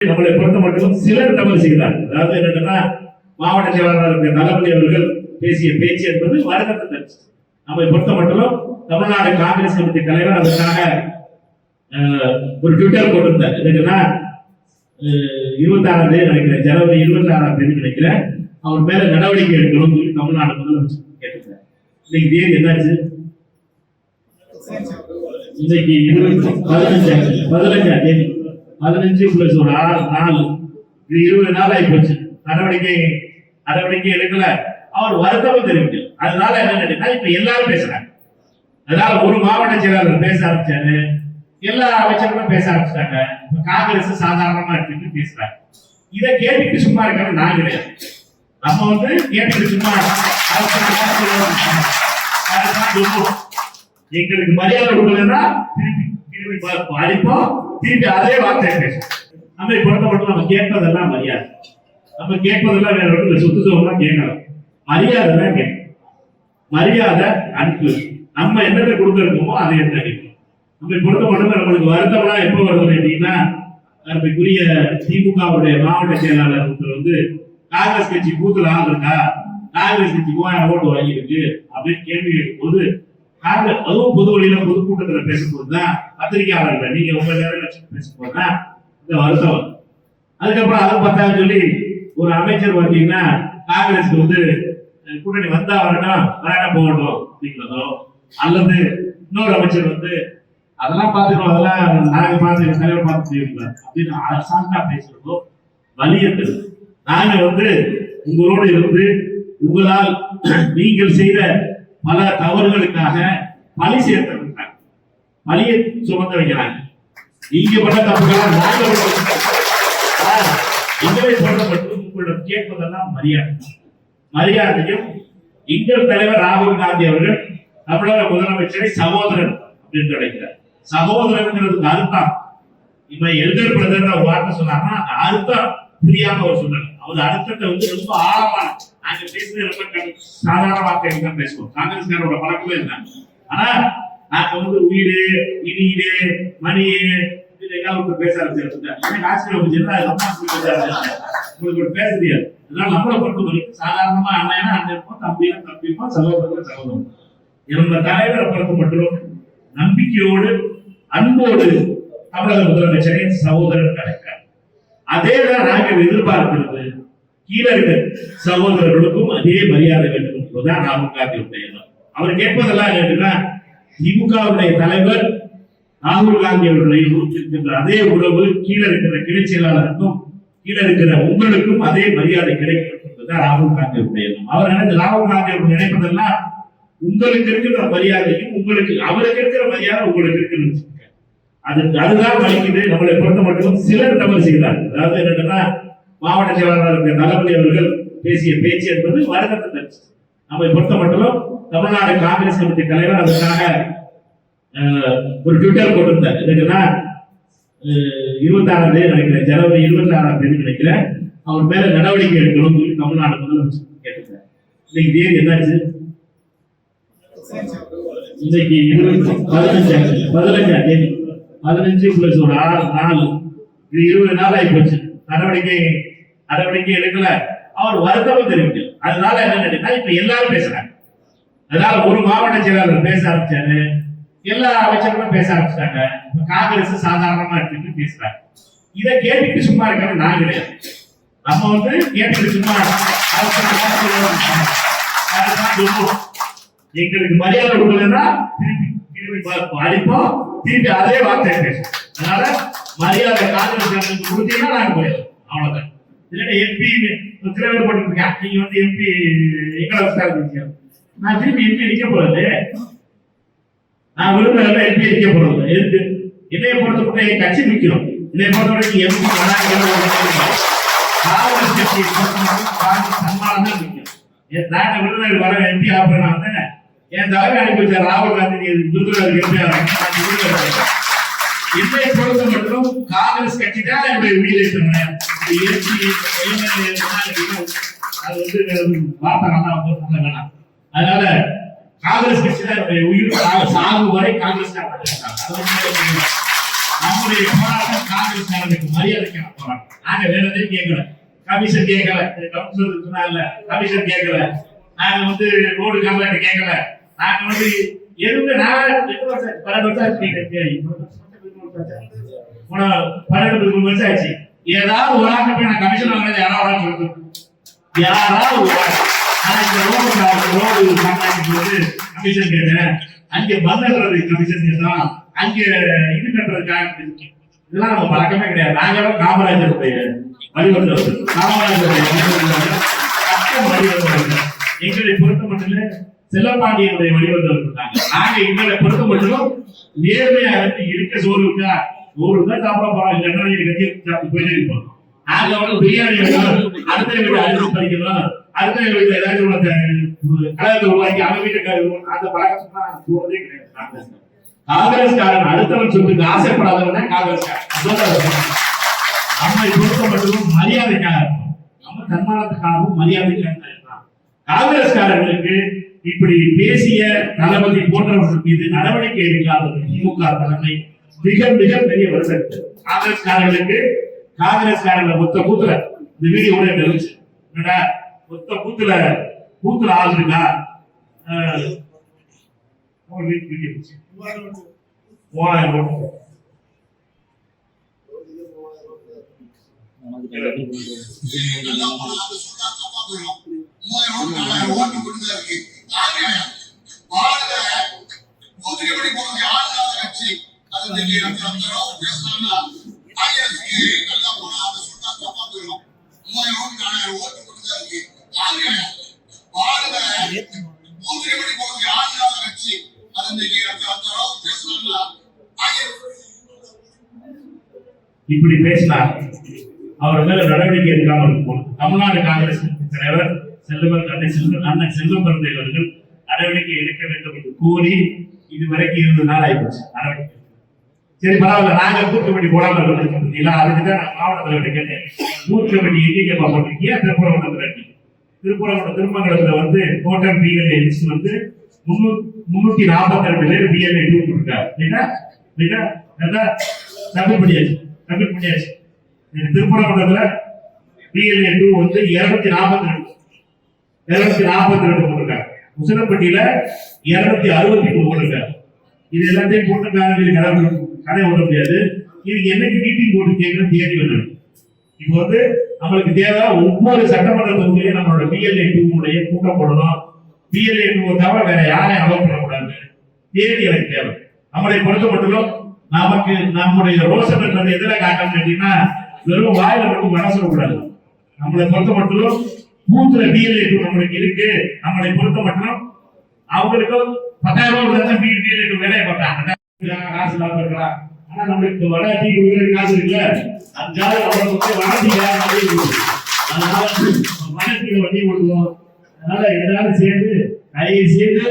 நம்மளை பொறுத்த மட்டும் சிலர் தவறு செய்கிறார். அதாவது என்னன்னா, மாவட்ட செயலாளர் தளபதி அவர்கள் பேசிய பேச்சு என்பது வருத்தத்தை தருச்சு. நம்மை பொறுத்த மட்டும் தமிழ்நாடு காங்கிரஸ் கமிட்டி தலைவர் அதற்காக ஒரு ட்விட்டர் போட்டிருந்தார். என்னன்னா, 26ஆம் தேதி நினைக்கிறேன், ஜனவரி 26ஆம் தேதி நினைக்கிறேன், அவர் மேல நடவடிக்கை எடுக்கணும்னு சொல்லி தமிழ்நாடு முதலமைச்சர் கேட்டிருந்தார். இன்னைக்கு தேதி என்னாச்சு? இன்னைக்கு 15ஆம் தேதி. 15 பிளஸ் ஒரு 6 நாள், 20 நாள் ஆகி போச்சு. நடவடிக்கை எடுக்கல. அவர் வருத்தமும் தெரிவிக்கல. அதனால என்ன, இப்ப எல்லாரும் பேசுறாங்க. அதனால ஒரு மாவட்ட செயலாளர் பேச ஆரம்பிச்சாரு, எல்லா அமைச்சர்களும் பேச ஆரம்பிச்சிட்டாங்க. காங்கிரஸ் சாதாரணமா எடுத்துட்டு பேசுறாங்க. இதை கேட்டுட்டு சும்மா இருக்காங்க. நான் கிடையாது, நம்ம கேட்டுட்டு சும்மா எங்களுக்கு மரியாதை கொடுக்கலன்னா திருப்பி அடிப்போம், திருப்பி அதே வார்த்தையை பேசும். நம்ம பொறுத்த மட்டும் நம்ம கேட்பதெல்லாம் மரியாதை. நம்ம கேட்பதெல்லாம் வேற ஒன்று சொத்து சுகம்லாம் கேட்கலாம். மரியாதை தான் கேட்கணும். மரியாதை அன்பு. நம்ம என்னென்ன கொடுத்துருக்கோமோ அதை என்ன அடிக்கணும். நம்ம பொறுத்த மட்டும் நம்மளுக்கு வருத்தம்லாம் எப்போ வருது அப்படின்னா, நம்மளுக்குரிய திமுகவுடைய மாவட்ட செயலாளர் காங்கிரஸ் கட்சி பூத்துல ஆள் இருக்கா, காங்கிரஸ் கட்சி 3000 ஓட்டு வாங்கியிருக்கு அப்படின்னு கேள்வி கேட்கும்போது, அதுவும் பொது வழியில பொதுக்கூட்டத்துல பேசும்போதுதான், பத்திரிகையாளர்கள் நீங்க உங்க நேரம் பேசும்போதுதான் இந்த வருத்தம் வரும். அதுக்கப்புறம் அதை பத்தான்னு சொல்லி ஒரு அமைச்சர் வந்தீங்கன்னா, காங்கிரஸ்க்கு கூட்டணி வந்தா வரணும், வேணாம் போகணும் அப்படிங்கிறதோ, அல்லது இன்னொரு அமைச்சர் அதெல்லாம் பார்த்துக்கணும், அதெல்லாம் நாங்க பார்த்து தலைவர் பார்த்து செய்யணும் அப்படின்னு அரசாங்கா பேசுறதோ வலியது. நாங்க உங்களோடு இருந்து உங்களால் நீங்கள் செய்த பல தவறுகளுக்காக பழி சேர்த்து பழியை சுமந்த வைக்கிறாங்க. நீங்க பண்ண தப்புகளால் எங்களை சொல்லப்பட்டு உங்களிடம் கேட்பதெல்லாம் மரியாதையும். எங்கள் தலைவர் ராகுல் காந்தி அவர்கள் தமிழக முதலமைச்சரை சகோதரன் அப்படின்னு அழைக்கிறார். சகோதரன் அர்த்தம் இப்ப எல்டர் பிரதர் வார்த்தை சொன்னார்னா அந்த அர்த்தம் புரியாம அவர் சொன்னார். அவர் அர்த்தத்தை ரொம்ப ஆழமான, நாங்க பேசுறது ரொம்ப சாதாரண வார்த்தை தான் பேசுவோம். காங்கிரஸ்காரோட பழக்கமே இல்லை. ஆனா நாங்க உயிர் இனியீடு மணி பேச ஆரம்பிச்சிருக்கேன். ஆசிரியர் உங்களுக்கு பேச தெரியாது. அதனால நம்மளை பொறுத்த வரைக்கும் சாதாரணமா அண்ணன் அண்ணன், தம்பியும் தம்பியும், சகோதரன் சகோதரன். நம்ம தலைவரை பொறுத்த மட்டும் நம்பிக்கையோடு அன்போடு தமிழக முதலமைச்சரை சகோதரன் கிடைக்கிறார். அதேதான் நாங்கள் எதிர்பார்க்கிறது. கீழே இருக்க சகோதரர்களுக்கும் அதே மரியாதை வேண்டும் என்பதுதான் ராகுல் காந்தியுடைய எண்ணம். அவர் கேட்பதெல்லாம் என்னன்னா, திமுகவுடைய தலைவர் ராகுல் காந்தி அவர்களை இருக்கின்ற அதே உறவு கீழே இருக்கிற கிளை செயலாளருக்கும் கீழே இருக்கிற உங்களுக்கும் அதே மரியாதை கிடைக்கும் என்பதுதான் ராகுல் காந்தியுடைய எண்ணம். அவர் ராகுல் காந்தி அவர்கள் நினைப்பதெல்லாம் உங்களுக்கு இருக்கிற மரியாதையும் அவருக்கு இருக்கிற மரியாதை உங்களுக்கு இருக்குன்னு அதுதான் வலிக்குது. நம்மளை பொறுத்த மட்டும் சிலர் தவறு செய்கிறார். அதாவது என்னன்னா, மாவட்ட செயலாளர் தளபதி அவர்கள் பேசிய பேச்சு என்பது வருத்தத்தை தருச்சு. நம்மை பொறுத்த மட்டும் தமிழ்நாடு காங்கிரஸ் கமிட்டி தலைவர் அதற்காக ஒரு ட்விட்டர் போட்டிருந்தார். என்னன்னா, 26ஆம் தேதி நினைக்கிறேன், ஜனவரி 26ஆம் தேதி நினைக்கிறேன், அவர் மேல நடவடிக்கை எடுக்கணும்னு சொல்லி தமிழ்நாடு முதலமைச்சர் கேட்டிருந்தார். இன்னைக்கு தேதி என்னாச்சு? இன்னைக்கு 15ஆம் தேதி. 15 பிளஸ் ஒரு 6 நாள், 20 நாள் ஆகி போச்சு. நடவடிக்கை எடுக்கல. அவர் வருத்தமும் தெரிவிக்கல. அதனால என்ன, இப்ப எல்லாரும் பேசுறாங்க. அதனால ஒரு மாவட்ட செயலாளர் பேச ஆரம்பிச்சாரு, எல்லா அமைச்சர்களும் பேச ஆரம்பிச்சிட்டாங்க. காங்கிரஸ் சாதாரணமா எடுத்துட்டு பேசுறாங்க. இதை கேட்டுட்டு சும்மா இருக்காங்க. நான் கிடையாது, நம்ம கேட்டுட்டு சும்மா எங்களுக்கு மரியாதை கொடுக்கலன்னா திருப்பி அடிப்போம், திருப்பி அதே வார்த்தையை பேசும். அதனால மரியாதை காங்கிரஸ் கொடுத்தீங்கன்னா நாங்க போயிடும், அவ்வளவுதான். இல்லைன்னா எம்பி திரைவர் போட்டுருக்கேன், நீங்க எம்பி எங்களை வச்சு நான் திருப்பி எம்பி அடிக்க போறது, நான் விரும்பல எம்பி அடிக்க போறது. எதுக்கு? என்னைய பொறுத்தப்பட்ட என் கட்சி நிற்கிறோம். என்னைய பொறுத்தவரைக்கும் எம்பி காங்கிரஸ் கட்சி சன்மானம் தான் நிற்கும். நாங்க விருதுநகர் வர எம்பி ஆப்பா வந்தேன், என் தலைமை அனுப்பி வச்சார் ராகுல் காந்தி என்னை பொறுத்த மட்டும் காங்கிரஸ் கட்சி தான் என்னுடைய உயிரை சொன்னேன். அதனால காங்கிரஸ் கட்சி தான் என்னுடைய உயிர். சாகு வரை காங்கிரஸ் நம்முடைய போராட்டம் காங்கிரஸ்காரர்களுக்கு மரியாதைக்கான போராட்டம். நாங்க வேற எதையும் கேட்கல, கமிஷன் கேட்கல, கவுன்சிலர் சொன்னால கமிஷன் கேட்கல, நாங்க ரோடு கான்ட்ராக்ட் கேட்கல, நாங்க எதுவுமே நான் 12 வருஷம் ஆச்சு. ஏதாவது ஒரு ஆட்டம் போய் நான் கமிஷன் வாங்கினது யாராவது சொல்லுங்க, யாராவது ஒரு நான் இந்த ரோடு கான்ட்ராக்ட் கமிஷன் கேட்டேன், அங்கே பந்தல்றது கமிஷன் கேட்டோம், அங்கே இது கட்டுறதுக்காக. இதெல்லாம் நம்ம பழக்கமே கிடையாது. நாங்களும் காமராஜருடைய வழிவந்தவர்கள், காமராஜருடைய வழிவந்தவர்கள். எங்களை பொறுத்த மட்டும் செல்லப்பாண்டியனுடைய வழிவந்தவர்கள் நாங்க. எங்களை பொறுத்த மட்டும் நேர்மையா இருக்க சோறுக்கா ஒரு தான் சாப்பிட போறோம், இல்லைன்னா போயிட்டே இருப்போம். நாங்க பிரியாணி அடுத்த வீட்டு அரிசி பறிக்கணும், அடுத்த வீட்டுல ஏதாச்சும் கலத்தை உருவாக்கி அவங்க வீட்டுக்கு அந்த பழக்கம் போறதே கிடையாது. காங்கிரஸ்காரன் அடுத்தவன் சொல்லுக்கு ஆசைப்படாதவன் காங்கிரஸ்காரன். நம்மை பொறுத்த மட்டும் மரியாதைக்காக இருக்கும், நம்ம தன்மானத்துக்காகவும் மரியாதைக்காக இருக்கலாம். காங்கிரஸ்காரர்களுக்கு இப்படி பேசிய தளபதி போன்றவர்கள் மீது நடவடிக்கை எடுக்காதது திமுக தலைமை மிக மிக பெரிய வருஷம். காங்கிரஸ்காரர்களை மொத்த பூத்துல இந்த வீடியோ கூட தெரிஞ்சு மொத்த பூத்துல ஆள் இருக்கா இப்படி பேசினார். அவர் மேல நடவடிக்கை எடுக்காமல் இருக்கும். தமிழ்நாடு காங்கிரஸ் தலைவர் அண்ணன் செல்வம் பிறந்தை அவர்கள் நடவடிக்கை எடுக்க வேண்டும் என்று கூறி இதுவரைக்கும் 20 நாள் ஆயிடுச்சு நடவடிக்கை. சரி பரவாயில்ல, நாங்க பூத் கமிட்டி போடாம இருக்கீங்களா, அதுக்குதான் நான் மாவட்ட தலைவர்கிட்ட கேட்டேன். பூத் கமிட்டி எண்ணிக்கை போட்டிருக்கீங்க திருப்பரங்குன்றத்துல. திருமங்கலத்துல டோட்டல் பிஎல்ஏ லிஸ்ட் 342 பேர் பிஎல்ஏ 2 கொடுத்தாங்க. தமிழ் பண்ணியாச்சு. திருப்பரங்குன்றத்துல பிஎல்ஏ 2 242 போட்டிருக்காங்க. உசிலம்பட்டியில 263 போட்டிருக்காங்க. இது எல்லாத்தையும் போட்டிருக்காங்க. கடை ஓட முடியாது. இது என்னைக்கு மீட்டிங் போட்டு கேட்கணும் தேடி வரணும். இப்போ நம்மளுக்கு தேவை ஒவ்வொரு சட்டமன்ற தொகுதியிலையும் நம்மளோட பிஎல்ஏ 2 கூட்டம் போடணும். பிஎல்ஏ 2 தவிர வேற யாரையும் அலோவ் பண்ணக்கூடாது. தேதி எனக்கு தேவை. நம்மளை பொறுத்த மட்டும் நமக்கு நம்முடைய ரோஷன் என்றது எதிர காட்டணும் அப்படின்னா வெறும் வாயில மட்டும் வர சொல்லக்கூடாது. நம்மளை பொறுத்த மட்டும் பூத்துல பிஎல்ஏ 2 நம்மளுக்கு இருக்கு. நம்மளை பொறுத்த மட்டும் அவங்களுக்கு 10,000 ரூபாய் பிஎல்ஏ 2 வேலையை பார்த்தாங்க. காசு இல்லாம இருக்கலாம். ஆனா நம்மளுக்கு வட டீ குடிக்கிற காசு இருக்குல்ல, அதுக்காக நம்மளுக்கு வடக்கு வண்டி ஓடுவோம். அதனால எல்லாரும் சேர்ந்து தயவு செய்து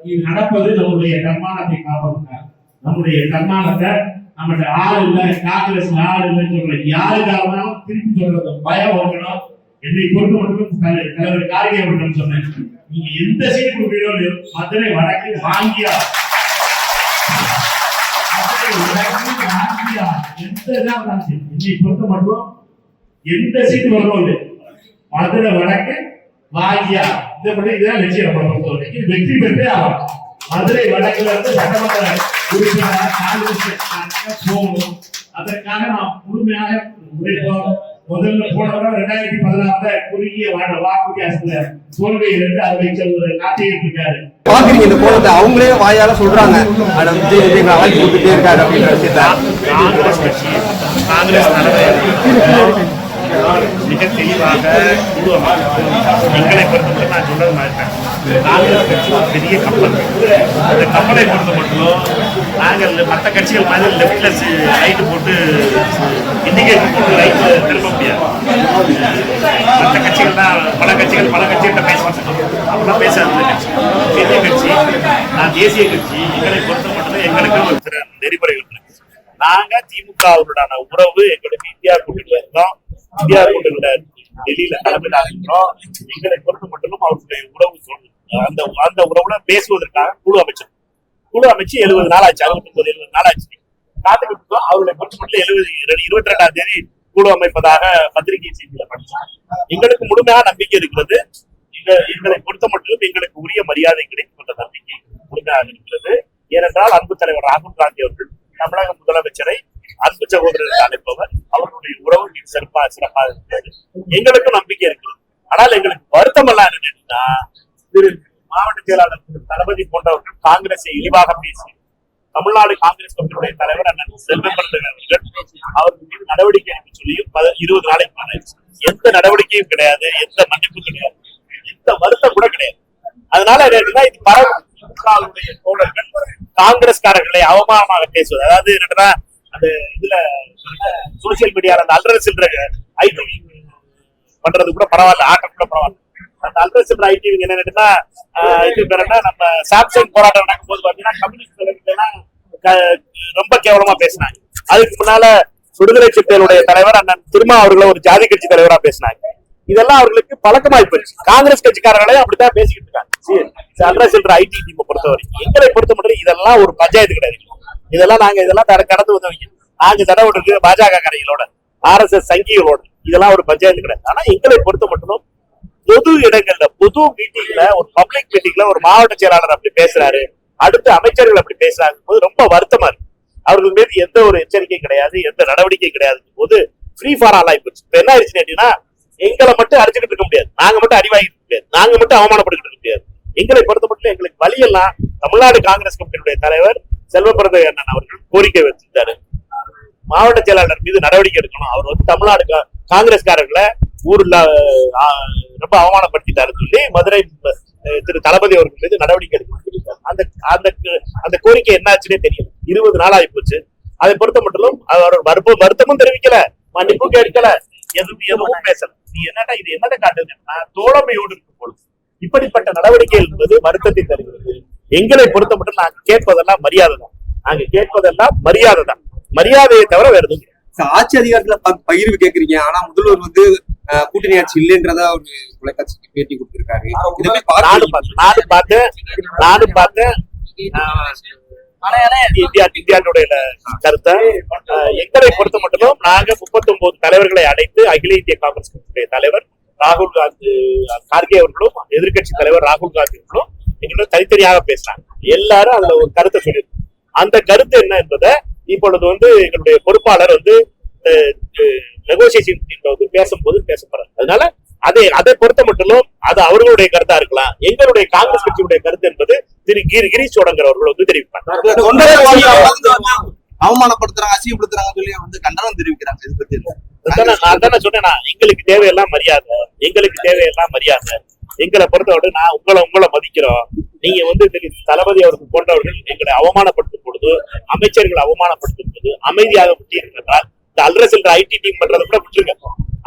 இது நடப்பது நம்முடைய தன்மானத்தை காப்பதுக்காக. நம்முடைய தன்மானத்தை நம்மகிட்ட ஆள் இல்லை, காங்கிரஸ் ஆள் இல்லைன்னு சொல்ற யாருக்காக திருப்பி சொல்றது பயம் ஓட்டணும். என்னை பொறுத்த மட்டும் தலைவர் கார்கே அவர்கள் சொன்னேன், நீங்க எந்த சீட் கொடுக்கிறீங்களோ மதுரை வடக்கு வாங்கியா என்னை பொறுத்த மட்டும் எந்த சீட் வரணும் மதுரை வடக்கு வாங்கியா இதுதான் லட்சியம். வெற்றி பெற்றே ஆகும். மதுரை வடக்குல இருந்து சட்டமன்ற உறுப்பினர் காங்கிரஸ் போகணும். அதற்காக நாம் முழுமையாக உழைப்போம். முதல்ல போனவரை 2016 குறுகிய வாக்கு வித்தியாசத்துல தோல்வியிலிருந்து அதை ஒரு காட்டிட்டு இருக்காரு. பாக்குறீங்க இந்த கோலத்தை அவங்களே வாயால சொல்றாங்க, ஆட்சி போட்டுட்டே இருக்காரு அப்படின்ற விஷயத்த. காங்கிரஸ் கட்சி காங்கிரஸ் மிக தெளிவாக எங்களை பொறுத்தவரை நான் சொல்றது மாட்டேன். காங்கிரஸ் கட்சி ஒரு பெரிய கப்பல். அந்த கப்பலை பொறுத்த மட்டும் நாங்கள் மற்ற கட்சிகள் மாதிரி லெப்ட்ல லைட்டு போட்டு இண்டிகேட்டர் போட்டு லைட்ல திரும்ப முடியாது. மற்ற கட்சிகள் தான் பல கட்சிகிட்ட பேசுவாங்க. அப்படிலாம் பேசாத கட்சி பெரிய கட்சி. நான் தேசிய கட்சி. எங்களை பொறுத்த மட்டும் எங்களுக்கு ஒரு சில நெறிமுறைகள் இருக்கு. நாங்க திமுகவுடனான உறவு எங்களுக்கு இந்தியா கூட்டணியில இருந்தோம். இந்தியா கூட்டணியில டெல்லியில தலைமையில இருக்கிறோம். எங்களை பொறுத்த மட்டும் அவருடைய உறவு அந்த உறவுல பேசுவதற்காக குழு அமைச்சு 70 நாள் ஆச்சு. 69-70 நாள் ஆச்சு. காத்துக்கிட்டு இருக்கோம். அவர்களை பொறுத்த மட்டும் 22ஆம் தேதி குழு அமைப்பதாக பத்திரிகை செய்தியில படிச்சோம். எங்களுக்கு முழுமையான நம்பிக்கை இருக்கிறது. எங்களை பொறுத்த மட்டும் எங்களுக்கு உரிய மரியாதை கிடைக்கும் என்ற நம்பிக்கை முழுமையாக இருக்கிறது. ஏனென்றால் அன்பு தலைவர் ராகுல் காந்தி அவர்கள் தமிழக முதலமைச்சரை அன்பு சகோதரர்கள் அழைப்பவர். அவர்களுடைய உறவு சிறப்பாக இருக்கிறது. எங்களுக்கும் நம்பிக்கை இருக்கிறது. ஆனால் எங்களுக்கு வருத்தம் எல்லாம் என்னன்னா, திரு மாவட்ட செயலாளர் திரு தளபதி போன்றவர்கள் காங்கிரஸை இழிவாக பேசி தமிழ்நாடு காங்கிரஸ் கமிட்டியுடைய தலைவர் அண்ணன் செல்வமரதன் அவர்கள் அவர்கள் மீது நடவடிக்கை எடுக்க சொல்லியும் 20 நாளைக்கு எந்த நடவடிக்கையும் கிடையாது, எந்த மன்னிப்பும் கிடையாது, எந்த வருத்தம் கூட கிடையாது. அதனால என்னன்னா, இது பரவலுடைய தோழர்கள் காங்கிரஸ்காரர்களை அவமானமாக பேசுவது. அதாவது என்னன்னா, அந்த இதுல சோசியல் மீடியால அந்த அல்ற சில்ற ஐடி பண்றது கூட பரவாயில்ல, ஆட்டம் கூட பரவாயில்ல. அந்த அல்ற சில்ற ஐடி என்னன்னா, இது நம்ம சாம்சங் போராட்டம் நடக்கும் போது பாத்தீங்கன்னா கம்யூனிஸ்ட் எல்லாம் ரொம்ப கேவலமா பேசினாங்க. அதுக்கு முன்னால விடுதலை சிறுத்தைகளுடைய தலைவர் அண்ணன் திருமா அவர்களை ஒரு ஜாதி கட்சி தலைவரா பேசினாங்க. இதெல்லாம் அவர்களுக்கு பழக்கமாய் போச்சு. காங்கிரஸ் கட்சிக்காரர்களே அப்படித்தான் பேசிக்கிட்டு இருக்காங்க. அல்ற சில்ற ஐடி டீமை பொறுத்தவரை எங்களை பொறுத்த மட்டும் இதெல்லாம் ஒரு பஞ்சாயத்து கிடையாது. இதெல்லாம் கடந்து வந்தவங்க. நாங்க தடவை இருக்கு பாஜக கரைகளோட, RSS சங்கிகளோட, இதெல்லாம் ஒரு பஞ்சாயத்து கிடையாது. ஆனா எங்களை பொறுத்த மட்டும் பொது இடங்கள்ல, பொது மீட்டிங்ல, ஒரு பப்ளிக் மீட்டிங்ல ஒரு மாவட்ட செயலாளர் அப்படி பேசுறாரு, அடுத்த அமைச்சர்கள் அப்படி பேசுறாங்க போது ரொம்ப வருத்தமா இருக்கு. அவர்கள் மீது எந்த ஒரு எச்சரிக்கை கிடையாது, எந்த நடவடிக்கை கிடையாது போது ஃப்ரீ ஃபார் ஆல் ஆயிப்போச்சு. இப்ப என்ன ஆயிடுச்சு அப்படின்னா, எங்களை மட்டும் அடிச்சுக்கிட்டு இருக்க முடியாது, நாங்க மட்டும் அடிவாங்கிட்டு இருக்க முடியாது, நாங்க மட்டும் அவமானப்பட்டுக்கிட்டு இருக்க முடியாது. எங்களை பொறுத்த மட்டும் எங்களுக்கு வழியெல்லாம் தமிழ்நாடு காங்கிரஸ் கமிட்டியுடைய தலைவர் செல்வபிரத அண்ணன் அவர்கள் கோரிக்கை வச்சிருந்தாரு. மாவட்ட செயலாளர் மீது நடவடிக்கை எடுக்கணும். அவர் தமிழ்நாடு காங்கிரஸ்காரர்களை ஊர்ல ரொம்ப அவமானப்படுத்திட்டாருன்னு சொல்லி மதுரை திரு தளபதி அவர்கள் மீது நடவடிக்கை எடுக்கணும் சொல்லிட்டார். அந்த கோரிக்கை என்னாச்சுன்னே தெரியும். 20 நாள் ஆகி போச்சு. அதை பொறுத்த மட்டும் அவர் வருத்தமும் தெரிவிக்கல, மன்னிப்பும் கேட்கல, எதுவும் பேசல. நீ என்னடா இது என்னதை காட்டுதுன்னா, தோழமையோடு இருக்கும் பொழுது இப்படிப்பட்ட நடவடிக்கை என்பது வருத்தத்தை தருகிறது. எங்களை பொறுத்த மட்டும் நாங்க கேட்பதெல்லாம் மரியாதை தான். நாங்க கேட்பதெல்லாம் மரியாதை தான், மரியாதையை தவிர வேற எதுவும். ஆட்சி அதிகாரத்துல பகிர்வு கேக்குறீங்க, ஆனா முதல்வர் கூட்டணி ஆட்சி இல்லைன்றதா ஒரு தொலைக்காட்சிக்கு பேட்டி கொடுத்திருக்காரு. நானும் பார்த்தேன் இந்தியாவுடைய கருத்தை. எங்களை பொறுத்த மட்டும் நாங்க 39 தலைவர்களை அடைத்து அகில இந்திய காங்கிரஸ் கட்சியுடைய தலைவர் ராகுல் காந்தி கார்கே அவர்களும் எதிர்கட்சி தலைவர் ராகுல் காந்தி அவர்களும் எங்களோட தனித்தனியாக பேசினாங்க. எல்லாரும் அதுல ஒரு கருத்தை சொல்லியிருக்கோம். அந்த கருத்து என்ன என்பதை இப்பொழுது எங்களுடைய பொறுப்பாளர் நெகோசியேஷன் பேசும்போது பேசப்படுறாரு. அதனால அதை பொறுத்த மட்டும் அது அவர்களுடைய கருத்தா இருக்கலாம். எங்களுடைய காங்கிரஸ் கட்சியுடைய கருத்து என்பது திரு கிரீஷ் சோடங்கர் அவர்கள் தெரிவிப்பாங்க. அவமானப்படுத்துறாங்க, அசிங்கப்படுத்துறாங்க சொல்லி கண்டனம் தெரிவிக்கிறாங்க. இது பத்தி நான் தானே சொன்னேன்னா, எங்களுக்கு தேவையெல்லாம் மரியாதை, எங்களுக்கு தேவையெல்லாம் மரியாதை. எங்களை பொறுத்தவரை நான் உங்களை மதிக்கிறோம். நீங்க தளபதி அவர்கள் போன்றவர்கள் எங்களை அவமானப்படுத்தும் பொழுது, அமைச்சர்களை அவமானப்படுத்தும் போது அமைதியாக விட்டீர்கள். இந்த அல்ற சில்ற ஐடி டீம் பண்றதை கூட விட்டுருங்க.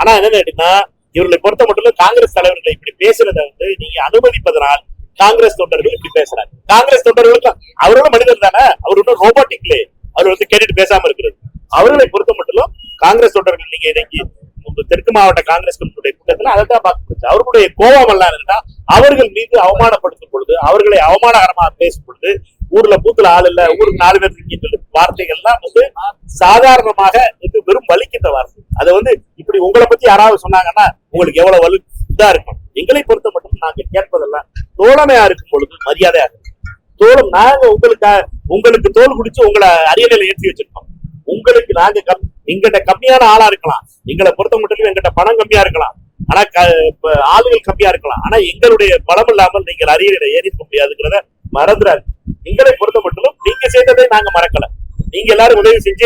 ஆனா என்னன்னா, இவர்களை பொறுத்த மட்டும் காங்கிரஸ் தலைவர்களை இப்படி பேசுறத நீங்க அனுமதிப்பதனால் காங்கிரஸ் தொண்டர்கள் இப்படி பேசுறாங்க. காங்கிரஸ் தொண்டர்களுக்கு அவர்களும் மனிதர் தானே, அவரு ரோபோட்டிக்லே அவர் கேட்டுட்டு பேசாம இருக்கிறது. அவர்களை பொறுத்த மட்டும் காங்கிரஸ் தொண்டர்கள் நீங்க இன்னைக்கு தெற்கு மாவட்ட காங்கிரஸ் கமிட்டியுடைய கூட்டத்தில் அதான் பார்க்க அவர்களுடைய கோபம் எல்லாம் இருந்தா, அவர்கள் மீது அவமானப்படுத்தும் பொழுது, அவர்களை அவமானகரமாக பேசும் பொழுது, ஊர்ல பூத்துல ஆள் இல்ல, ஊருக்கு 4 பேர் இருக்கீங்க வார்த்தைகள்லாம் சாதாரணமாக வெறும் வலிக்கின்ற வார்த்தை. அதை இப்படி உங்களை பத்தி யாராவது சொன்னாங்கன்னா உங்களுக்கு எவ்வளவு வலு இதா இருக்கும். எங்களை பொறுத்த மட்டும் நாங்க கேட்பதெல்லாம் தோழமையா இருக்கும் பொழுது மரியாதையா இருக்கும். நாங்க உங்களுக்கு தோல் குடிச்சு உங்களை அரியணையில ஏற்றி வச்சிருக்கோம். உங்களுக்கு நாங்க எங்கிட்ட கம்மியான ஆளா இருக்கலாம், எங்களை பொறுத்த மட்டும் எங்கிட்ட பணம் கம்மியா இருக்கலாம், ஆனா ஆளுகள் கம்மியா இருக்கலாம், ஆனா எங்களுடைய பலம் இல்லாமல் நீங்கள் அரியணையில ஏறிக்க முடியாதுங்கிறத மறந்துடாது. எங்களை பொறுத்த மட்டும் நீங்க செய்ததை நாங்க மறக்கல. நீங்க எல்லாரும் உதவி செஞ்சு